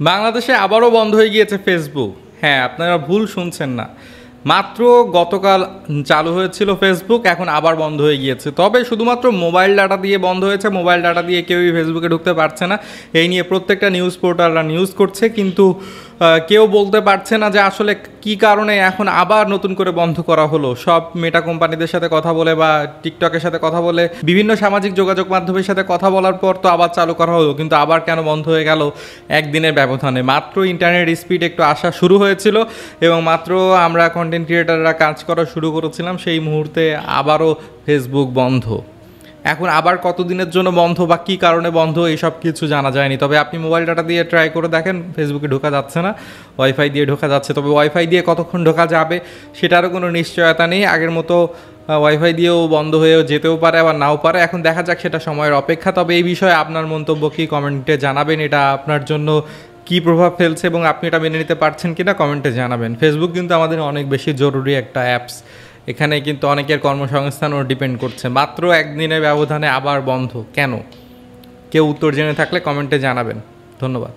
বাংলাদেশে আবারও বন্ধ হয়ে গিয়েছে ফেসবুক। হ্যাঁ, আপনারা ভুল শুনছেন না। মাত্র গতকাল চালু হয়েছিল ফেসবুক, এখন আবার বন্ধ হয়ে গিয়েছে। তবে শুধুমাত্র মোবাইল ডাটা দিয়ে বন্ধ হয়েছে, মোবাইল ডাটা দিয়ে কেউই ফেসবুকে ঢুকতে পারছে না। এই নিয়ে প্রত্যেকটা নিউজ পোর্টালরা নিউজ করছে, কিন্তু কেউ বলতে পারছে না যে আসলে কি কারণে এখন আবার নতুন করে বন্ধ করা হলো। সব মেটা কোম্পানিদের সাথে কথা বলে বা টিকটকের সাথে কথা বলে বিভিন্ন সামাজিক যোগাযোগ মাধ্যমের সাথে কথা বলার পর তো আবার চালু করা হলো, কিন্তু আবার কেন বন্ধ হয়ে গেল একদিনের ব্যবধানে? মাত্র ইন্টারনেট স্পিড একটু আসা শুরু হয়েছিল এবং মাত্র আমরা কন্টেন্ট ক্রিয়েটাররা কাজ করা শুরু করেছিলাম, সেই মুহূর্তে আবারও ফেসবুক বন্ধ। এখন আবার কতদিনের জন্য বন্ধ বা কী কারণে বন্ধ এইসব কিছু জানা যায়নি। তবে আপনি মোবাইল ডাটা দিয়ে ট্রাই করে দেখেন, ফেসবুকে ঢোকা যাচ্ছে না, ওয়াইফাই দিয়ে ঢোকা যাচ্ছে। তবে ওয়াইফাই দিয়ে কতক্ষণ ঢোকা যাবে সেটারও কোনো নিশ্চয়তা নেই। আগের মতো ওয়াইফাই দিয়েও বন্ধ হয়েও যেতেও পারে, আবার নাও পারে। এখন দেখা যাক, সেটা সময়ের অপেক্ষা। তবে এই বিষয়ে আপনার মন্তব্য কি কমেন্টে জানাবেন। এটা আপনার জন্য কী প্রভাব ফেলছে এবং আপনি এটা মেনে নিতে পারছেন কিনা কমেন্টে জানাবেন। ফেসবুক কিন্তু আমাদের অনেক বেশি জরুরি একটা অ্যাপস। এখানে কিন্তু অনেকের কর্মসংস্থানও ডিপেন্ড করছে। মাত্র একদিনের ব্যবধানে আবার বন্ধ কেন? কেউ উত্তর জেনে থাকলে কমেন্টে জানাবেন। ধন্যবাদ।